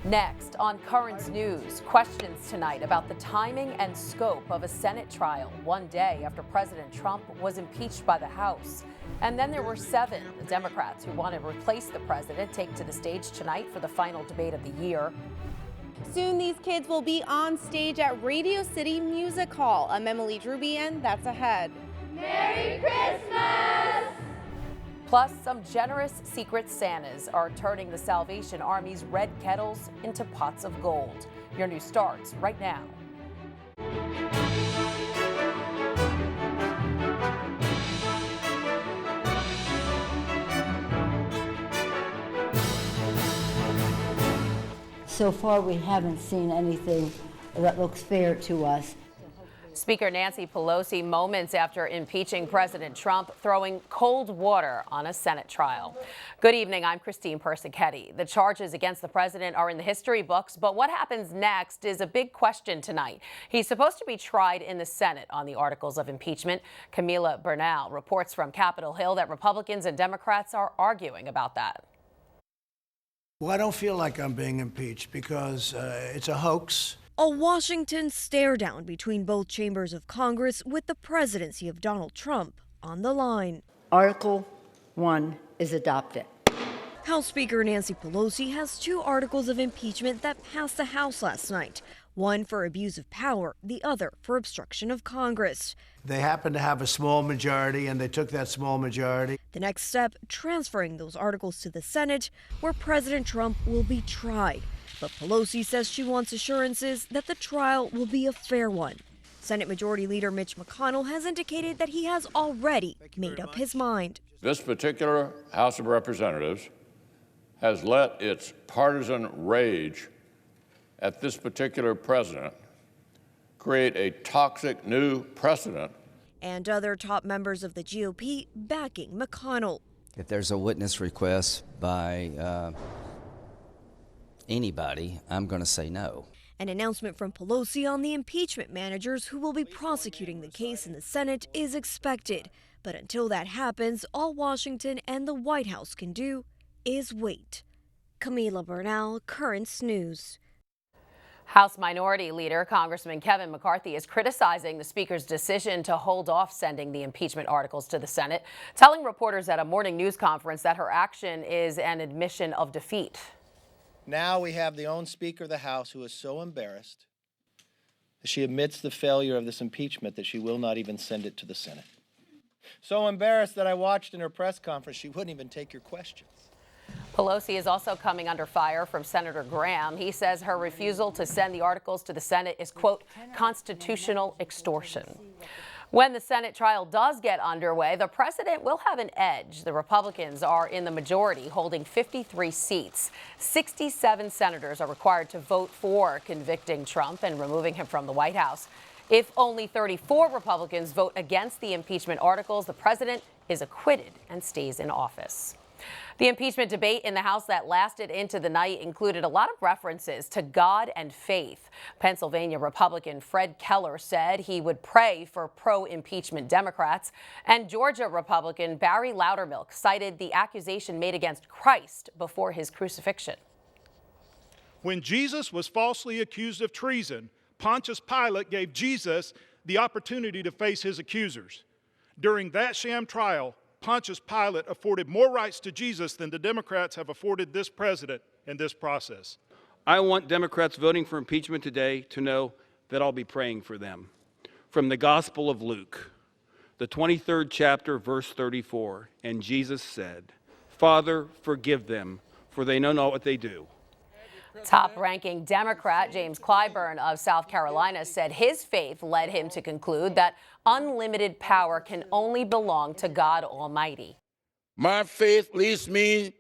Next, on Currents News, questions tonight about the timing and scope of a Senate trial 1 day after President Trump was impeached by the House. And then there were 7 Democrats who want to replace the president take to the stage tonight for the final debate of the year. Soon these kids will be on stage at Radio City Music Hall. I'm Emily Druby, and that's ahead. Merry Christmas! Plus, some generous Secret Santas are turning the Salvation Army's red kettles into pots of gold. Your news starts right now. So far, we haven't seen anything that looks fair to us. Speaker Nancy Pelosi, moments after impeaching President Trump, throwing cold water on a Senate trial. Good evening, I'm Christine Persichetti. The charges against the president are in the history books, but what happens next is a big question tonight. He's supposed to be tried in the Senate on the articles of impeachment. Camila Bernal reports from Capitol Hill that Republicans and Democrats are arguing about that. Well, I don't feel like I'm being impeached because it's a hoax. A Washington stare down between both chambers of Congress with the presidency of Donald Trump on the line. Article 1 is adopted. House Speaker Nancy Pelosi has 2 articles of impeachment that passed the House last night. One for abuse of power, the other for obstruction of Congress. They happen to have a small majority, and they took that small majority. The next step, transferring those articles to the Senate, where President Trump will be tried. But Pelosi says she wants assurances that the trial will be a fair one. Senate Majority Leader Mitch McConnell has indicated that he has already made up his mind. This particular House of Representatives has let its partisan rage at this particular president create a toxic new precedent. And other top members of the GOP backing McConnell. If there's a witness request by anybody, I'm going to say no. An announcement from Pelosi on the impeachment managers who will be prosecuting the case in the Senate is expected. But until that happens, all Washington and the White House can do is wait. Camila Bernal, Currents News. House Minority Leader Congressman Kevin McCarthy is criticizing the Speaker's decision to hold off sending the impeachment articles to the Senate, telling reporters at a morning news conference that her action is an admission of defeat. Now we have the own Speaker of the House who is so embarrassed that she admits the failure of this impeachment that she will not even send it to the Senate. So embarrassed that I watched in her press conference she wouldn't even take your questions. Pelosi is also coming under fire from Senator Graham. He says her refusal to send the articles to the Senate is, quote, constitutional extortion. When the Senate trial does get underway, the president will have an edge. The Republicans are in the majority, holding 53 seats. 67 senators are required to vote for convicting Trump and removing him from the White House. If only 34 Republicans vote against the impeachment articles, the president is acquitted and stays in office. The impeachment debate in the House that lasted into the night included a lot of references to God and faith. Pennsylvania Republican Fred Keller said he would pray for pro-impeachment Democrats, and Georgia Republican Barry Loudermilk cited the accusation made against Christ before his crucifixion. When Jesus was falsely accused of treason, Pontius Pilate gave Jesus the opportunity to face his accusers. During that sham trial, Pontius Pilate afforded more rights to Jesus than the Democrats have afforded this president in this process. I want Democrats voting for impeachment today to know that I'll be praying for them. From the Gospel of Luke, the 23rd chapter, verse 34, and Jesus said, "Father, forgive them, for they know not what they do." Top-ranking Democrat James Clyburn of South Carolina said his faith led him to conclude that unlimited power can only belong to God Almighty. My faith leads me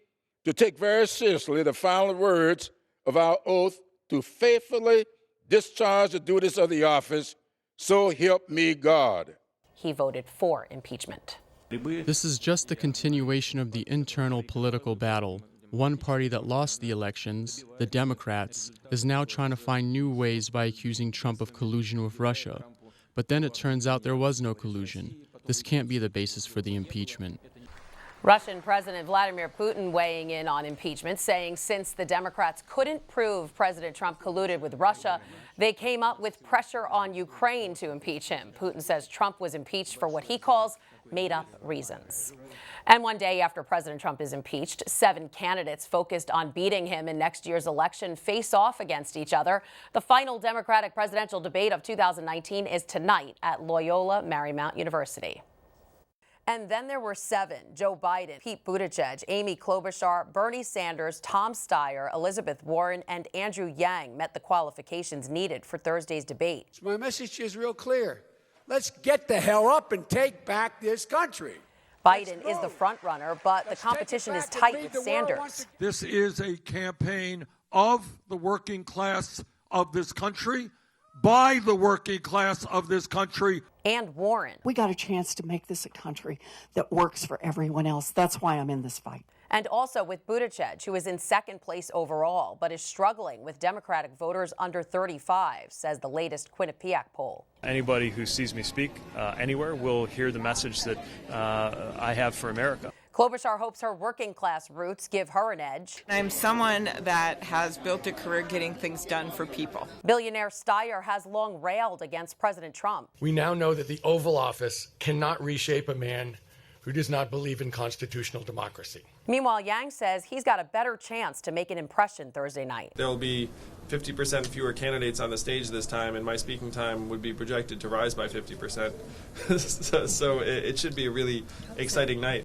to take very seriously the final words of our oath to faithfully discharge the duties of the office, so help me God. He voted for impeachment. This is just the continuation of the internal political battle. One party that lost the elections, the Democrats, is now trying to find new ways by accusing Trump of collusion with Russia. But then it turns out there was no collusion. This can't be the basis for the impeachment. Russian President Vladimir Putin weighing in on impeachment, saying since the Democrats couldn't prove President Trump colluded with Russia, they came up with pressure on Ukraine to impeach him. Putin says Trump was impeached for what he calls made-up reasons. And one day after President Trump is impeached, 7 candidates focused on beating him in next year's election face off against each other. The final Democratic presidential debate of 2019 is tonight at Loyola Marymount University. And then there were 7: Joe Biden, Pete Buttigieg, Amy Klobuchar, Bernie Sanders, Tom Steyer, Elizabeth Warren, and Andrew Yang met the qualifications needed for Thursday's debate. My message is real clear. Let's get the hell up and take back this country. Biden is the front runner, but the competition is tight with Sanders. This is a campaign of the working class of this country, by the working class of this country. And Warren. We got a chance to make this a country that works for everyone else. That's why I'm in this fight. And also with Buttigieg, who is in second place overall, but is struggling with Democratic voters under 35, says the latest Quinnipiac poll. Anybody who sees me speak anywhere will hear the message that I have for America. Klobuchar hopes her working class roots give her an edge. I'm someone that has built a career getting things done for people. Billionaire Steyer has long railed against President Trump. We now know that the Oval Office cannot reshape a man who does not believe in constitutional democracy. Meanwhile, Yang says he's got a better chance to make an impression Thursday night. There will be 50% fewer candidates on the stage this time, and my speaking time would be projected to rise by 50%. so it should be a really exciting night.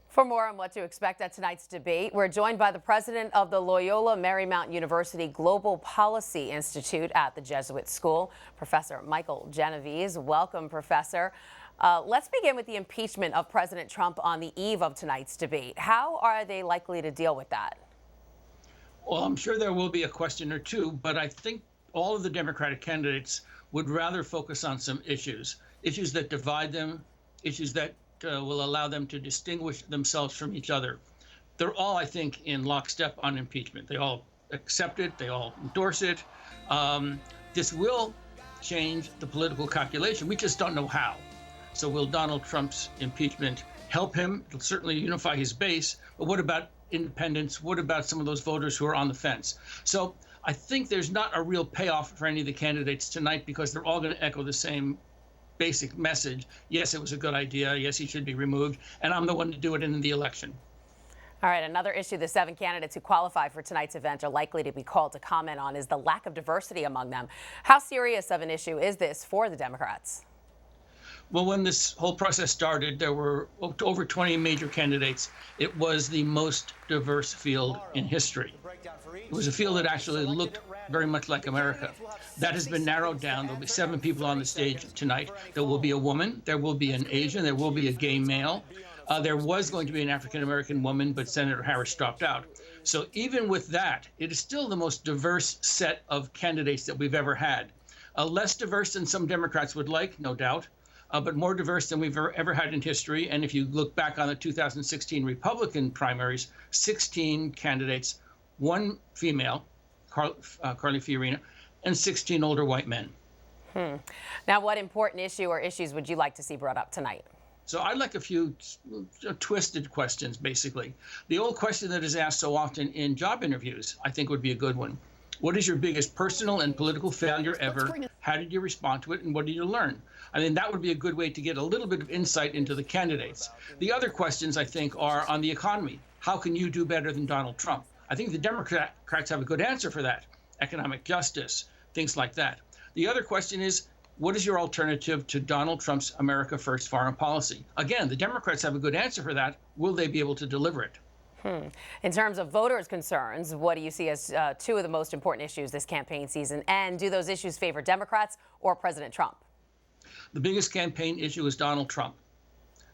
For more on what to expect at tonight's debate, we're joined by the president of the Loyola Marymount University Global Policy Institute at the Jesuit School, Professor Michael Genovese. Welcome, Professor. Let's begin with the impeachment of President Trump on the eve of tonight's debate. How are they likely to deal with that? Well, I'm sure there will be a question or two, but I think all of the Democratic candidates would rather focus on some issues that divide them, issues that will allow them to distinguish themselves from each other. They're all, I think, in lockstep on impeachment. They all accept it. They all endorse it. This will change the political calculation. We just don't know how. So will Donald Trump's impeachment help him? It'll certainly unify his base. But what about independents? What about some of those voters who are on the fence? So I think there's not a real payoff for any of the candidates tonight because they're all going to echo the same basic message. Yes, it was a good idea. Yes, he should be removed. And I'm the one to do it in the election. All right, another issue the 7 candidates who qualify for tonight's event are likely to be called to comment on is the lack of diversity among them. How serious of an issue is this for the Democrats? Well, when this whole process started, there were over 20 major candidates. It was the most diverse field in history. It was a field that actually looked very much like America. That has been narrowed down. There'll be 7 people on the stage tonight. There will be a woman, there will be an Asian, there will be a gay male. There was going to be an African-American woman, but Senator Harris dropped out. So even with that, it is still the most diverse set of candidates that we've ever had. Less diverse than some Democrats would like, no doubt, but more diverse than we've ever had in history. And if you look back on the 2016 Republican primaries, 16 candidates, 1 female, Carly Fiorina, and 16 older white men. Now, what important issue or issues would you like to see brought up tonight? So I'd like a few twisted questions, basically. The old question that is asked so often in job interviews, I think would be a good one. What is your biggest personal and political failure ever? How did you respond to it, and what did you learn? I mean, that would be a good way to get a little bit of insight into the candidates. The other questions, I think, are on the economy. How can you do better than Donald Trump? I think the Democrats have a good answer for that. Economic justice, things like that. The other question is, what is your alternative to Donald Trump's America First foreign policy? Again, the Democrats have a good answer for that. Will they be able to deliver it? In terms of voters' concerns, what do you see as 2 of the most important issues this campaign season? And do those issues favor Democrats or President Trump? The biggest campaign issue is Donald Trump.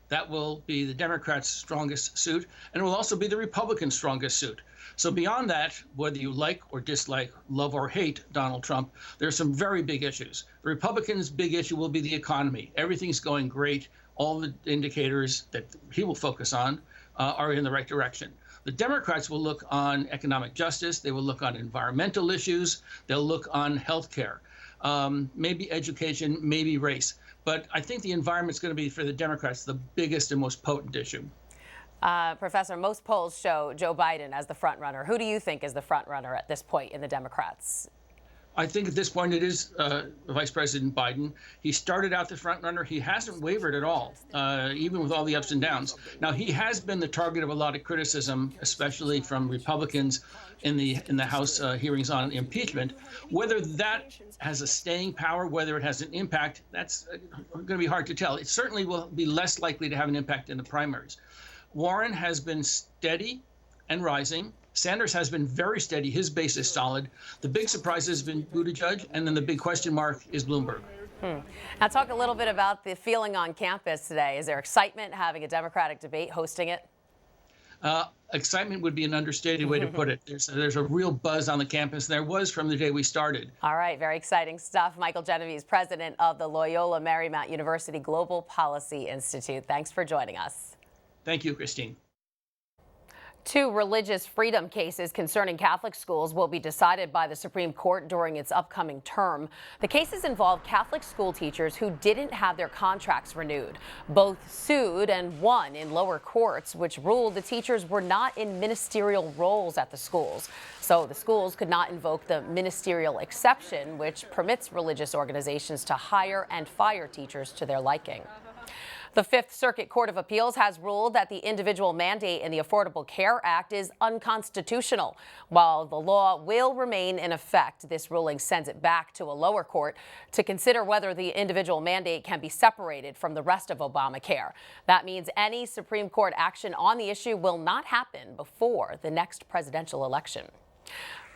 That will be the Democrats' strongest suit, and it will also be the Republicans' strongest suit. So beyond that, whether you like or dislike, love or hate Donald Trump, there are some very big issues. The Republicans' big issue will be the economy. Everything's going great. All the indicators that he will focus on are in the right direction. The Democrats will look on economic justice. They will look on environmental issues. They'll look on health care, maybe education, maybe race. But I think the environment's going to be, for the Democrats, the biggest and most potent issue. Professor, most polls show Joe Biden as the front runner. Who do you think is the front runner at this point in the Democrats? I think at this point it is Vice President Biden. He started out the front runner. He hasn't wavered at all, even with all the ups and downs. Now, he has been the target of a lot of criticism, especially from Republicans in the House hearings on impeachment. Whether that has a staying power, whether it has an impact, that's going to be hard to tell. It certainly will be less likely to have an impact in the primaries. Warren has been steady and rising. Sanders has been very steady. His base is solid. The big surprise has been Buttigieg, and then the big question mark is Bloomberg. Now talk a little bit about the feeling on campus today. Is there excitement having a Democratic debate, hosting it? Excitement would be an understated way to put it. There's a real buzz on the campus. There was from the day we started. All right, very exciting stuff. Michael Genovese, president of the Loyola Marymount University Global Policy Institute. Thanks for joining us. Thank you, Christine. 2 religious freedom cases concerning Catholic schools will be decided by the Supreme Court during its upcoming term. The cases involve Catholic school teachers who didn't have their contracts renewed. Both sued and won in lower courts, which ruled the teachers were not in ministerial roles at the schools. So the schools could not invoke the ministerial exception, which permits religious organizations to hire and fire teachers to their liking. The Fifth Circuit Court of Appeals has ruled that the individual mandate in the Affordable Care Act is unconstitutional. While the law will remain in effect, this ruling sends it back to a lower court to consider whether the individual mandate can be separated from the rest of Obamacare. That means any Supreme Court action on the issue will not happen before the next presidential election.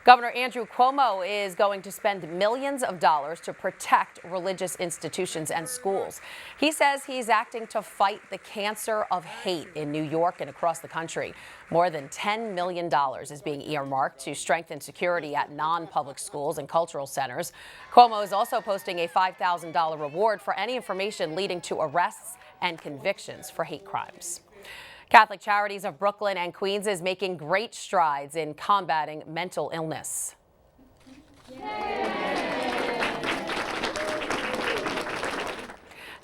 Governor Andrew Cuomo is going to spend millions of dollars to protect religious institutions and schools. He says he's acting to fight the cancer of hate in New York and across the country. More than $10 million is being earmarked to strengthen security at non-public schools and cultural centers. Cuomo is also posting a $5,000 reward for any information leading to arrests and convictions for hate crimes. Catholic Charities of Brooklyn and Queens is making great strides in combating mental illness.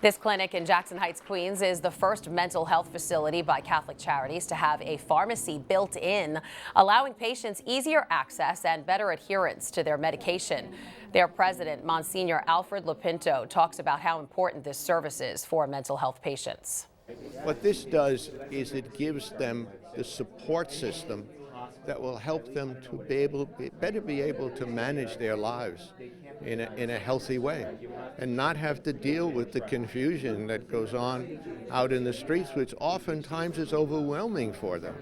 This clinic in Jackson Heights, Queens is the first mental health facility by Catholic Charities to have a pharmacy built in, allowing patients easier access and better adherence to their medication. Their president, Monsignor Alfred Lapinto, talks about how important this service is for mental health patients. What this does is it gives them the support system that will help them to better be able to manage their lives in a healthy way and not have to deal with the confusion that goes on out in the streets, which oftentimes is overwhelming for them.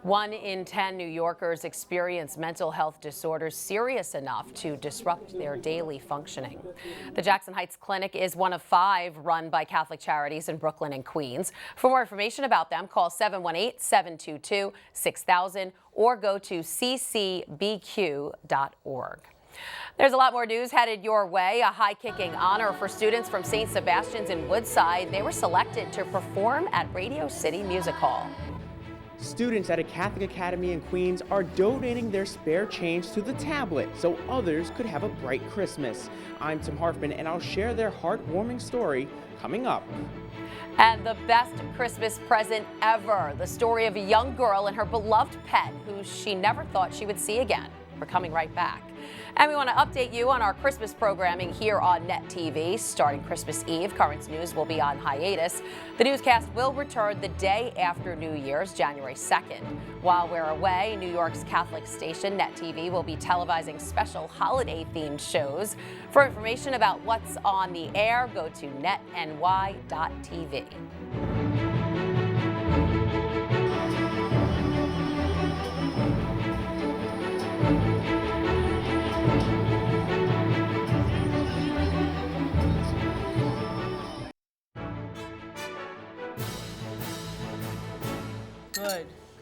1 in 10 New Yorkers experience mental health disorders serious enough to disrupt their daily functioning. The Jackson Heights Clinic is one of 5 run by Catholic Charities in Brooklyn and Queens. For more information about them, call 718-722-6000 or go to ccbq.org. There's a lot more news headed your way. A high-kicking honor for students from St. Sebastian's in Woodside. They were selected to perform at Radio City Music Hall. Students at a Catholic academy in Queens are donating their spare change to the tablet so others could have a bright Christmas. I'm Tim Harfman, and I'll share their heartwarming story coming up. And the best Christmas present ever, the story of a young girl and her beloved pet who she never thought she would see again. We're coming right back. And we want to update you on our Christmas programming here on Net TV. Starting Christmas Eve, Currents News will be on hiatus. The newscast will return the day after New Year's, January 2nd. While we're away, New York's Catholic station, Net TV, will be televising special holiday-themed shows. For information about what's on the air, go to netny.tv.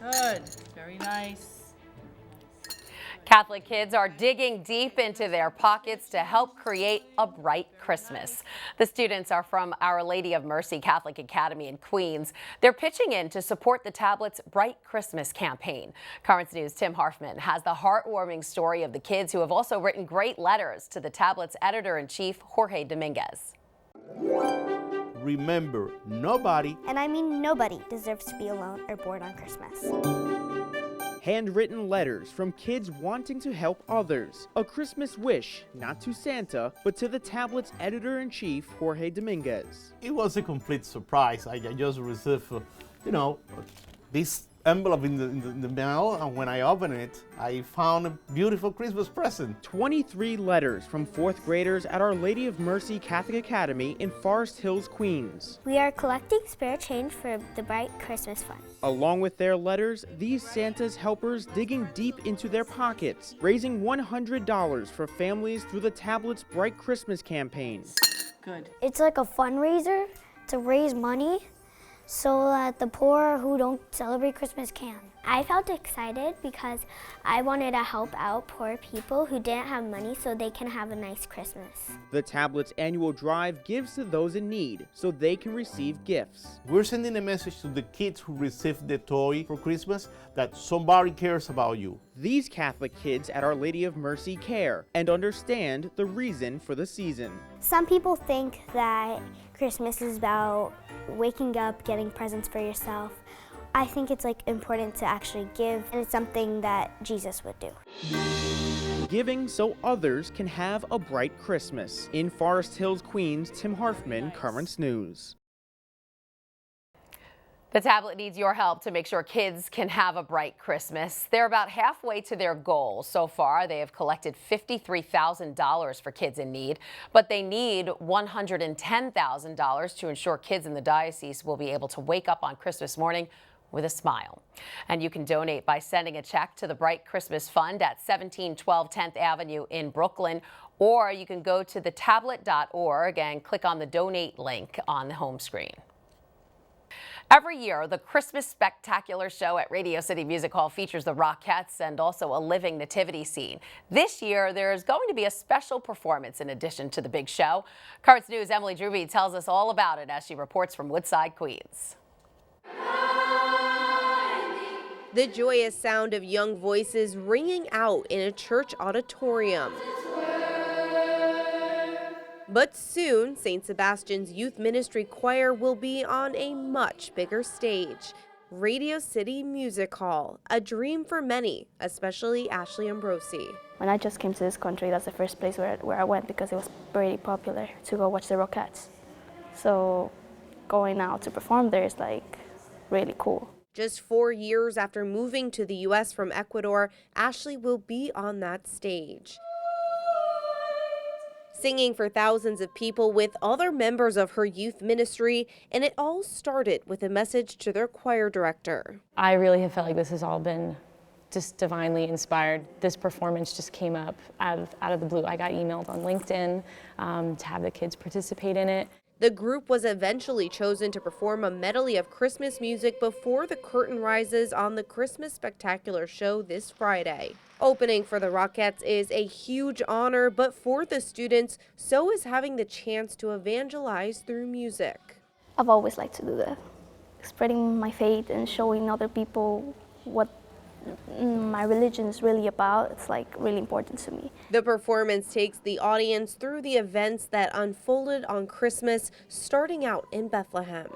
Good. Very nice. Catholic kids are digging deep into their pockets to help create a bright Christmas. The students are from Our Lady of Mercy Catholic Academy in Queens. They're pitching in to support the tablet's Bright Christmas campaign. Currents News' Tim Harfman has the heartwarming story of the kids who have also written great letters to the tablet's editor-in-chief, Jorge Dominguez. remember, nobody, and I mean nobody, deserves to be alone or bored on Christmas. Handwritten letters from kids wanting to help others. A Christmas wish, not to Santa, but to the tablet's editor-in-chief, Jorge Dominguez. it was a complete surprise. I just received, this envelope in the mail, and when I opened it, I found a beautiful Christmas present. 23 letters from 4th graders at Our Lady of Mercy Catholic Academy in Forest Hills, Queens. We are collecting spare change for the Bright Christmas Fund. Along with their letters, these Santa's helpers digging deep into their pockets, raising $100 for families through the tablet's Bright Christmas campaign. Good. It's like a fundraiser to raise money so that the poor who don't celebrate Christmas can. I felt excited because I wanted to help out poor people who didn't have money so they can have a nice Christmas. The tablet's annual drive gives to those in need so they can receive gifts. We're sending a message to the kids who received the toy for Christmas that somebody cares about you. These Catholic kids at Our Lady of Mercy care and understand the reason for the season. Some people think that Christmas is about waking up, getting presents for yourself. I think it's important to actually give, and it's something that Jesus would do. Giving so others can have a bright Christmas. In Forest Hills, Queens, Tim Harfman, Currents News. The tablet needs your help to make sure kids can have a bright Christmas. They're about halfway to their goal. So far, they have collected $53,000 for kids in need, but they need $110,000 to ensure kids in the diocese will be able to wake up on Christmas morning with a smile. And you can donate by sending a check to the Bright Christmas Fund at 1712 10th Avenue in Brooklyn, or you can go to thetablet.org and click on the donate link on the home screen. Every year, the Christmas Spectacular show at Radio City Music Hall features the Rockettes and also a living nativity scene. This year, there's going to be a special performance in addition to the big show. Currents News' Emily Druby tells us all about it as she reports from Woodside, Queens. The joyous sound of young voices ringing out in a church auditorium. But soon, St. Sebastian's Youth Ministry Choir will be on a much bigger stage. Radio City Music Hall, a dream for many, especially Ashley Ambrosi. When I just came to this country, that's the first place where I went because it was very popular to go watch the Rockettes. So going out to perform there is really cool. Just 4 years after moving to the U.S. from Ecuador, Ashley will be on that stage, singing for thousands of people with other members of her youth ministry, and it all started with a message to their choir director. I really have felt like this has all been just divinely inspired. This performance just came up out of the blue. I got emailed on LinkedIn to have the kids participate in it. The group was eventually chosen to perform a medley of Christmas music before the curtain rises on the Christmas Spectacular show this Friday. Opening for the Rockettes is a huge honor, but for the students, so is having the chance to evangelize through music. I've always liked to do that, spreading my faith and showing other people what my religion is really about. It's really important to me. The performance takes the audience through the events that unfolded on Christmas, starting out in Bethlehem.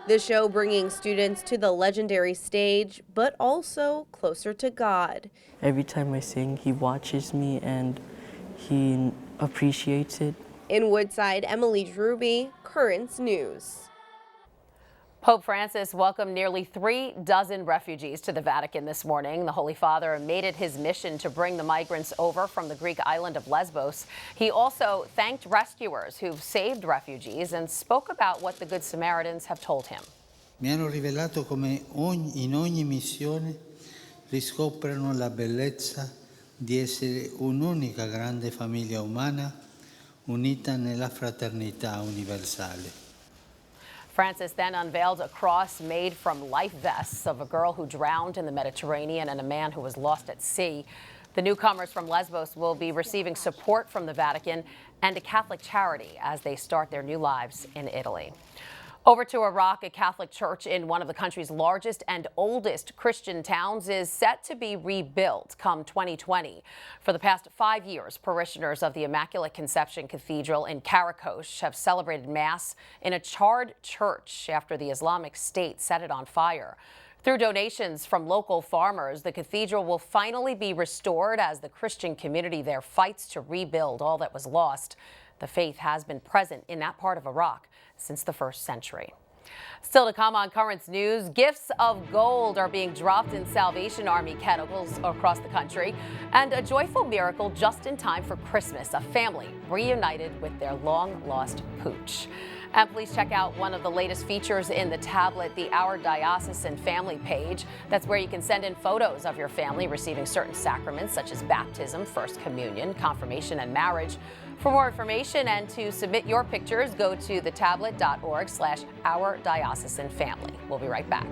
The show bringing students to the legendary stage, but also closer to God. Every time I sing, he watches me and he appreciates it. In Woodside, Emily Druby, Currents News. Pope Francis welcomed nearly 36 refugees to the Vatican this morning. The Holy Father made it his mission to bring the migrants over from the Greek island of Lesbos. He also thanked rescuers who've saved refugees and spoke about what the Good Samaritans have told him. Mi hanno rivelato come in ogni missione riscoprano la bellezza di essere un'unica grande famiglia umana unita nella fraternità universale. Francis then unveiled a cross made from life vests of a girl who drowned in the Mediterranean and a man who was lost at sea. The newcomers from Lesbos will be receiving support from the Vatican and a Catholic charity as they start their new lives in Italy. Over to Iraq, a Catholic church in one of the country's largest and oldest Christian towns is set to be rebuilt come 2020. For the past 5 years, parishioners of the Immaculate Conception Cathedral in Karakosh have celebrated Mass in a charred church after the Islamic State set it on fire. Through donations from local farmers, the cathedral will finally be restored as the Christian community there fights to rebuild all that was lost. The faith has been present in that part of Iraq since the 1st century. Still to come on Currents News, gifts of gold are being dropped in Salvation Army kettles across the country, and a joyful miracle just in time for Christmas, a family reunited with their long-lost pooch. And please check out one of the latest features in the tablet, the Our Diocesan Family page. That's where you can send in photos of your family receiving certain sacraments such as baptism, First Communion, confirmation, and marriage. For more information and to submit your pictures, go to thetablet.org/OurDiocesanFamily. We'll be right back.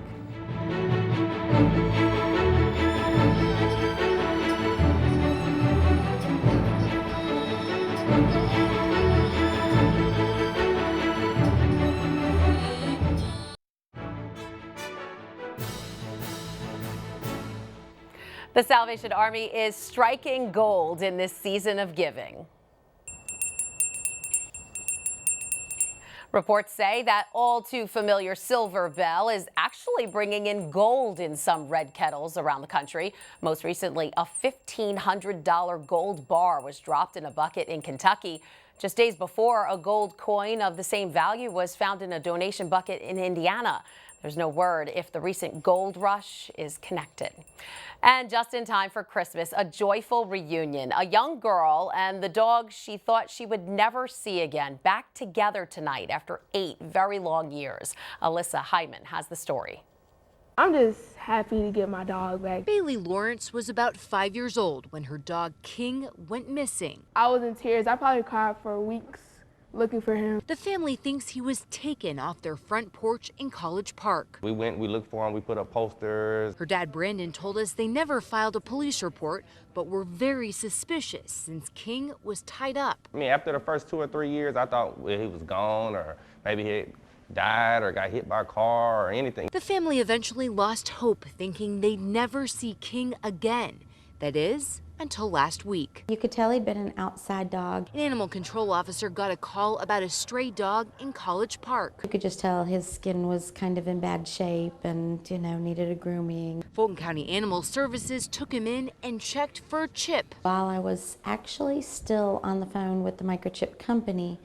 The Salvation Army is striking gold in this season of giving. Reports say that all too familiar silver bell is actually bringing in gold in some red kettles around the country. Most recently, a $1,500 gold bar was dropped in a bucket in Kentucky. Just days before, a gold coin of the same value was found in a donation bucket in Indiana. There's no word if the recent gold rush is connected. And just in time for Christmas, a joyful reunion. A young girl and the dog she thought she would never see again back together tonight after 8 very long years. Alyssa Hyman has the story. I'm just happy to get my dog back. Bailey Lawrence was about 5 years old when her dog King went missing. I was in tears. I probably cried for weeks looking for him. The family thinks he was taken off their front porch in College Park. We went, we looked for him, we put up posters. Her dad Brandon told us they never filed a police report, but were very suspicious since King was tied up. I mean, after the first 2 or 3 years, I thought he was gone, or maybe he died or got hit by a car or anything. The family eventually lost hope, thinking they'd never see King again. That is, until last week. You could tell he'd been an outside dog. An animal control officer got a call about a stray dog in College Park. You could just tell his skin was kind of in bad shape and, needed a grooming. Fulton County Animal Services took him in and checked for a chip. While I was actually still on the phone with the microchip company,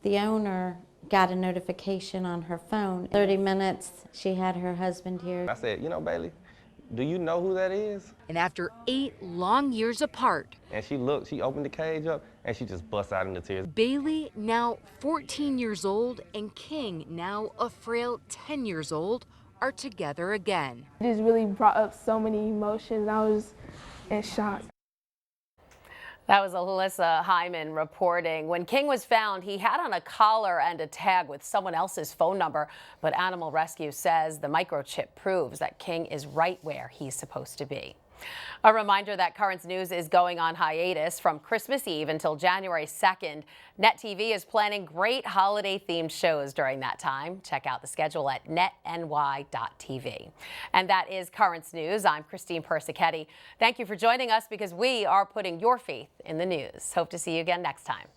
the owner got a notification on her phone. 30 minutes, she had her husband here. I said, Bailey, do you know who that is? And after 8 long years apart. And she looked, she opened the cage up, and she just bust out into tears. Bailey, now 14 years old, and King, now a frail 10 years old, are together again. It just really brought up so many emotions. I was in shock. That was Alyssa Hyman reporting. When King was found, he had on a collar and a tag with someone else's phone number, but Animal Rescue says the microchip proves that King is right where he's supposed to be. A reminder that Currents News is going on hiatus from Christmas Eve until January 2nd. Net TV is planning great holiday-themed shows during that time. Check out the schedule at netny.tv. And that is Currents News. I'm Christine Persichetti. Thank you for joining us because we are putting your faith in the news. Hope to see you again next time.